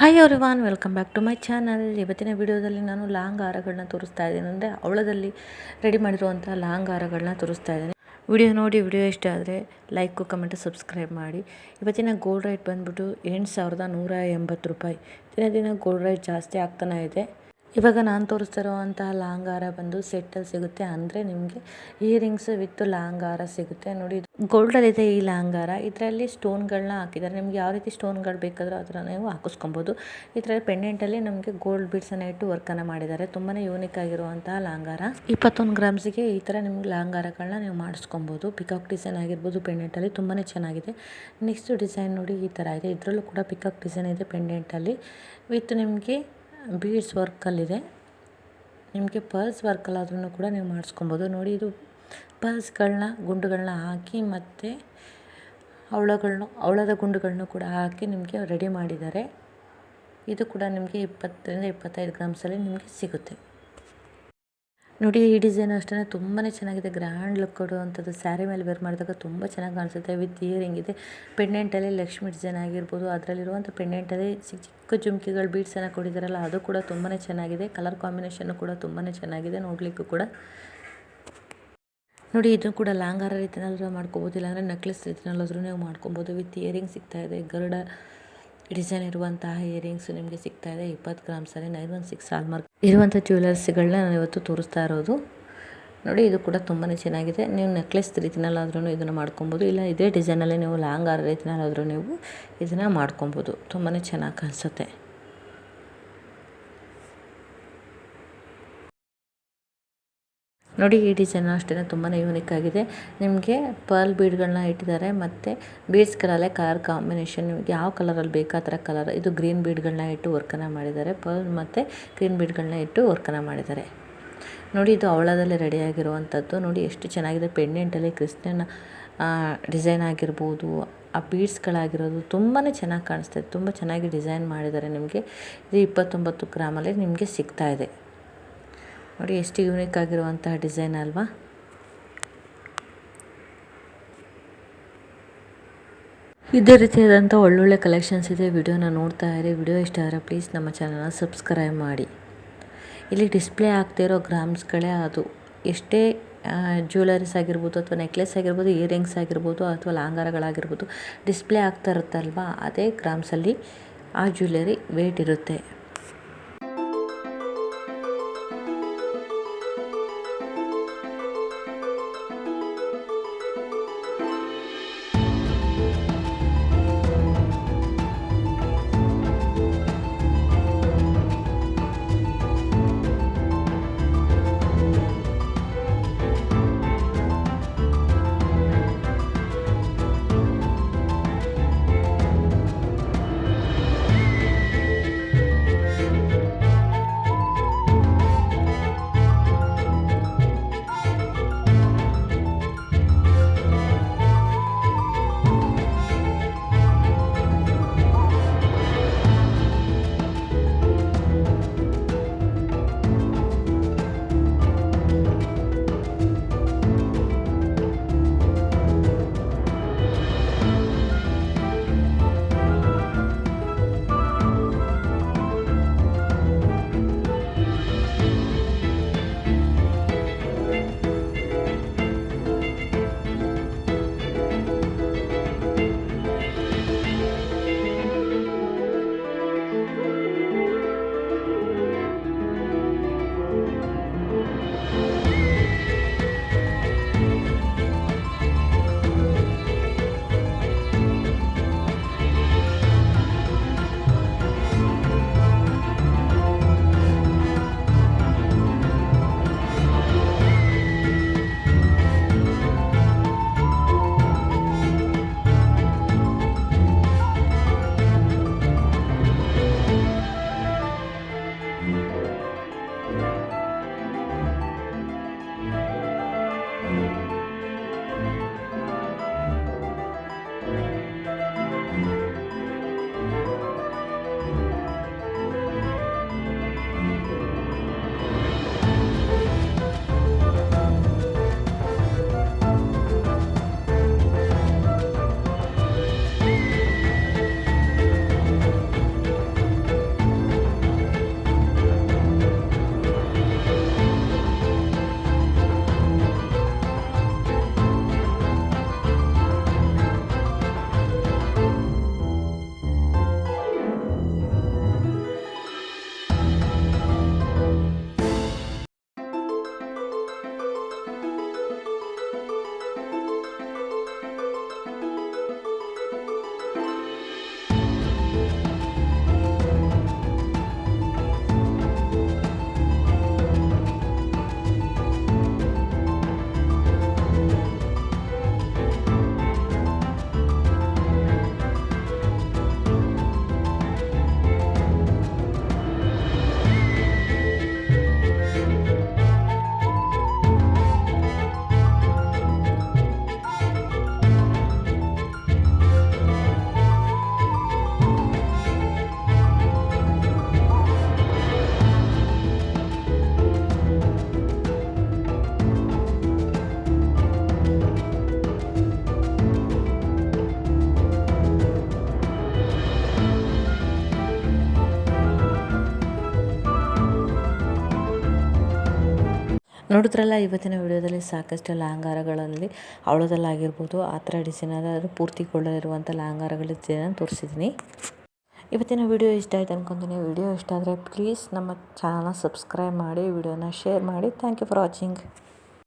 Hi everyone, welcome back to my channel. ಇವತ್ತಿನ ವಿಡಿಯೋದಲ್ಲಿ ನಾನು ಲಾಂಗ್ ಹಾರಗಳನ್ನ ತೋರಿಸ್ತಾ ಇದ್ದೀನಿ. ಅಂದರೆ ಹವಳದಲ್ಲಿ ರೆಡಿ ಮಾಡಿರುವಂಥ ಲಾಂಗ್ ಹಾರಗಳನ್ನ ತೋರಿಸ್ತಾ ಇದ್ದೀನಿ. ವಿಡಿಯೋ ನೋಡಿ ವಿಡಿಯೋ ಇಷ್ಟ ಆದರೆ ಲೈಕು ಕಮೆಂಟು ಸಬ್ಸ್ಕ್ರೈಬ್ ಮಾಡಿ. ಇವತ್ತಿನ ಗೋಲ್ಡ್ ರೇಟ್ ಬಂದುಬಿಟ್ಟು 8,180 ರೂಪಾಯಿ. ದಿನ ದಿನ ಗೋಲ್ಡ್ ರೇಟ್ ಜಾಸ್ತಿ ಆಗ್ತಾನೆ ಇದೆ. ಇವಾಗ ನಾನು ತೋರಿಸ್ತಾ ಇರುವಂತಹ ಲಾಂಗ್ ಹಾರ ಬಂದು ಸೆಟ್ಟಲ್ಲಿ ಸಿಗುತ್ತೆ. ಅಂದರೆ ನಿಮಗೆ ಇಯರಿಂಗ್ಸ್ ವಿತ್ ಲಾಂಗ್ ಹಾರ ಸಿಗುತ್ತೆ. ನೋಡಿ, ಗೋಲ್ಡಲ್ಲಿದೆ ಈ ಲಾಂಗ್ ಹಾರ. ಇದರಲ್ಲಿ ಸ್ಟೋನ್ಗಳನ್ನ ಹಾಕಿದ್ದಾರೆ. ನಿಮ್ಗೆ ಯಾವ ರೀತಿ ಸ್ಟೋನ್ಗಳು ಬೇಕಾದರೂ ಆ ಥರ ನೀವು ಹಾಕಿಸ್ಕೊಬೋದು. ಇದರಲ್ಲಿ ಪೆಂಡೆಂಟಲ್ಲಿ ನಮಗೆ ಗೋಲ್ಡ್ ಬೀಡ್ಸನ್ನು ಇಟ್ಟು ವರ್ಕನ್ನು ಮಾಡಿದ್ದಾರೆ. ತುಂಬಾ ಯೂನಿಕ್ ಆಗಿರುವಂತಹ ಲಾಂಗ್ ಹಾರ. 21 ಗ್ರಾಮ್ಸಿಗೆ ಈ ಥರ ನಿಮ್ಗೆ ಲಾಂಗ್ ಹಾರಗಳನ್ನ ನೀವು ಮಾಡಿಸ್ಕೊಬೋದು. ಪಿಕಾಕ್ ಡಿಸೈನ್ ಆಗಿರ್ಬೋದು ಪೆಂಡೆಂಟಲ್ಲಿ ತುಂಬಾ ಚೆನ್ನಾಗಿದೆ. ನೆಕ್ಸ್ಟ್ ಡಿಸೈನ್ ನೋಡಿ ಈ ಥರ ಇದೆ. ಇದರಲ್ಲೂ ಕೂಡ ಪಿಕಾಕ್ ಡಿಸೈನ್ ಇದೆ ಪೆಂಡೆಂಟಲ್ಲಿ ವಿತ್ ನಿಮಗೆ ಬೀಡ್ಸ್ ವರ್ಕಲ್ಲಿದೆ. ನಿಮಗೆ ಪರ್ಲ್ಸ್ ವರ್ಕಲ್ಲಾದ್ರೂ ಕೂಡ ನೀವು ಮಾಡಿಸ್ಕೊಬೋದು. ನೋಡಿ, ಇದು ಪರ್ಲ್ಸ್ಗಳನ್ನ ಗುಂಡುಗಳನ್ನ ಹಾಕಿ ಮತ್ತು ಹವಳದ ಗುಂಡುಗಳನ್ನೂ ಕೂಡ ಹಾಕಿ ನಿಮಗೆ ರೆಡಿ ಮಾಡಿದ್ದಾರೆ. ಇದು ಕೂಡ ನಿಮಗೆ 20ರಿಂದ 25 ಗ್ರಾಮ್ಸಲ್ಲಿ ನಿಮಗೆ ಸಿಗುತ್ತೆ. ನೋಡಿ, ಈ ಡಿಸೈನ್ ಅಷ್ಟೇ ತುಂಬಾ ಚೆನ್ನಾಗಿದೆ. ಗ್ರ್ಯಾಂಡ್ ಲುಕ್ ಕೊಡುವಂಥದ್ದು. ಸ್ಯಾರಿ ಮೇಲೆ ವೇರ್ ಮಾಡಿದಾಗ ತುಂಬ ಚೆನ್ನಾಗಿ ಕಾಣಿಸುತ್ತೆ. ವಿತ್ ಇಯರಿಂಗ್ ಇದೆ. ಪೆಂಡೆಂಟಲ್ಲಿ ಲಕ್ಷ್ಮಿ ಡಿಸೈನ್ ಆಗಿರ್ಬೋದು. ಅದರಲ್ಲಿರುವಂಥ ಪೆಂಡೆಂಟಲ್ಲಿ ಚಿಕ್ಕ ಜುಮ್ಕಿಗಳು ಬೀಡ್ಸನ್ನು ಕೊಟ್ಟಿದ್ದಾರಲ್ಲ, ಅದು ಕೂಡ ತುಂಬಾ ಚೆನ್ನಾಗಿದೆ. ಕಲರ್ ಕಾಂಬಿನೇಷನ್ನು ಕೂಡ ತುಂಬಾ ಚೆನ್ನಾಗಿದೆ ನೋಡಲಿಕ್ಕೂ ಕೂಡ. ನೋಡಿ, ಇದು ಕೂಡ ಲಾಂಗ್ ಹಾರ ರೀತಿಯಲ್ಲಾದರೂ ಮಾಡ್ಕೋಬೋದು, ಇಲ್ಲಾಂದರೆ ನೆಕ್ಲೆಸ್ ರೀತಿಯಲ್ಲಾದರೂ ನೀವು ಮಾಡ್ಕೊಬೋದು. ವಿತ್ ಇಯರಿಂಗ್ ಸಿಗ್ತಾಯಿದೆ. ಗರುಡ ಡಿಸೈನ್ ಇರುವಂತಹ ಇಯರಿಂಗ್ಸ್ ನಿಮಗೆ ಸಿಗ್ತಾ ಇದೆ. 20 ಗ್ರಾಮ್ಸಲ್ಲಿ 916 ಹಾಲ್ಮಾರ್ಕ್ ಇರುವಂಥ ಜ್ಯುವೆಲರ್ಸ್ಗಳನ್ನ ನಾನು ಇವತ್ತು ತೋರಿಸ್ತಾ ಇರೋದು. ನೋಡಿ, ಇದು ಕೂಡ ತುಂಬಾ ಚೆನ್ನಾಗಿದೆ. ನೀವು ನೆಕ್ಲೆಸ್ ರೀತಿಯಲ್ಲಾದ್ರೂ ಇದನ್ನು ಮಾಡ್ಕೊಬೋದು, ಇಲ್ಲ ಇದೇ ಡಿಸೈನಲ್ಲಿ ನೀವು ಲಾಂಗ್ ಹಾರ ರೀತಿಯಲ್ಲಾದರೂ ನೀವು ಇದನ್ನು ಮಾಡ್ಕೊಬೋದು. ತುಂಬಾ ಚೆನ್ನಾಗಿ ಕಾಣಿಸುತ್ತೆ. ನೋಡಿ, ಈ ಡಿಸೈನ್ ಅಷ್ಟೇ ತುಂಬಾ ಯೂನಿಕ್ ಆಗಿದೆ. ನಿಮಗೆ ಪರ್ಲ್ ಬೀಡ್ಗಳನ್ನ ಇಟ್ಟಿದ್ದಾರೆ ಮತ್ತು ಬೀಡ್ಸ್ಗಳಲ್ಲೇ ಕಲರ್ ಕಾಂಬಿನೇಷನ್ ನಿಮಗೆ ಯಾವ ಕಲರಲ್ಲಿ ಬೇಕು ಆ ಥರ ಕಲರ್. ಇದು ಗ್ರೀನ್ ಬೀಡ್ಗಳನ್ನ ಇಟ್ಟು ವರ್ಕನ್ನು ಮಾಡಿದ್ದಾರೆ. ಪರ್ಲ್ ಮತ್ತು ಗ್ರೀನ್ ಬೀಡ್ಗಳನ್ನ ಇಟ್ಟು ವರ್ಕನ್ನು ಮಾಡಿದ್ದಾರೆ. ನೋಡಿ, ಇದು ಹವಳದಲ್ಲಿ ರೆಡಿಯಾಗಿರುವಂಥದ್ದು. ನೋಡಿ ಎಷ್ಟು ಚೆನ್ನಾಗಿದೆ. ಪೆಂಡೆಂಟಲ್ಲಿ ಕೃಷ್ಣನ ಡಿಸೈನ್ ಆಗಿರ್ಬೋದು, ಆ ಬೀಡ್ಸ್ಗಳಾಗಿರೋದು ತುಂಬಾ ಚೆನ್ನಾಗಿ ಕಾಣಿಸ್ತಾಯಿದೆ. ತುಂಬ ಚೆನ್ನಾಗಿ ಡಿಸೈನ್ ಮಾಡಿದ್ದಾರೆ. ನಿಮಗೆ ಇದು 29 ಗ್ರಾಮಲ್ಲಿ ನಿಮಗೆ ಸಿಗ್ತಾ ಇದೆ. ನೋಡಿ, ಎಷ್ಟು ಯೂನಿಕ್ ಆಗಿರುವಂತಹ ಡಿಸೈನ್ ಅಲ್ವಾ. ಇದೇ ರೀತಿಯಾದಂಥ ಒಳ್ಳೊಳ್ಳೆ ಕಲೆಕ್ಷನ್ಸ್ ಇದೆ. ವಿಡಿಯೋನ ನೋಡ್ತಾ ಇರಿ. ವಿಡಿಯೋ ಇಷ್ಟ ಆದರೆ ಪ್ಲೀಸ್ ನಮ್ಮ ಚಾನಲ್ನ ಸಬ್ಸ್ಕ್ರೈಬ್ ಮಾಡಿ. ಇಲ್ಲಿ ಡಿಸ್ಪ್ಲೇ ಆಗ್ತಿರೋ ಗ್ರಾಮ್ಸ್ಗಳೇ ಅದು. ಎಷ್ಟೇ ಜ್ಯುವೆಲರೀಸ್ ಆಗಿರ್ಬೋದು, ಅಥವಾ ನೆಕ್ಲೆಸ್ ಆಗಿರ್ಬೋದು, ಇಯರಿಂಗ್ಸ್ ಆಗಿರ್ಬೋದು, ಅಥವಾ ಲಾಂಗ್ ಹಾರಗಳಾಗಿರ್ಬೋದು, ಡಿಸ್ಪ್ಲೇ ಆಗ್ತಾ ಇರುತ್ತಲ್ವ, ಅದೇ ಗ್ರಾಮ್ಸಲ್ಲಿ ಆ ಜ್ಯುವೆಲರಿ ವೇಟ್ ಇರುತ್ತೆ. ನೋಡಿದ್ರಲ್ಲ ಇವತ್ತಿನ ವಿಡಿಯೋದಲ್ಲಿ ಸಾಕಷ್ಟು ಲೆಹಂಗಾರಗಳಲ್ಲಿ ಅವಳದಲ್ಲಾಗಿರ್ಬೋದು ಆ ಥರ ಡಿಸೈನರ್ ಪೂರ್ತಿ ಕೊಳ್ಳಲಿರುವಂಥ ಲೆಹಂಗಾರಗಳ ಡಿಸೈನ್ ತೋರಿಸಿದ್ದೀನಿ. ಇವತ್ತಿನ ವಿಡಿಯೋ ಇಷ್ಟ ಆಯ್ತು ಅನ್ಕೊತೀನಿ. ವಿಡಿಯೋ ಇಷ್ಟ ಆದರೆ ಪ್ಲೀಸ್ ನಮ್ಮ ಚಾನಲ್ನ ಸಬ್ಸ್ಕ್ರೈಬ್ ಮಾಡಿ, ವಿಡಿಯೋನ ಶೇರ್ ಮಾಡಿ. Thank you for watching.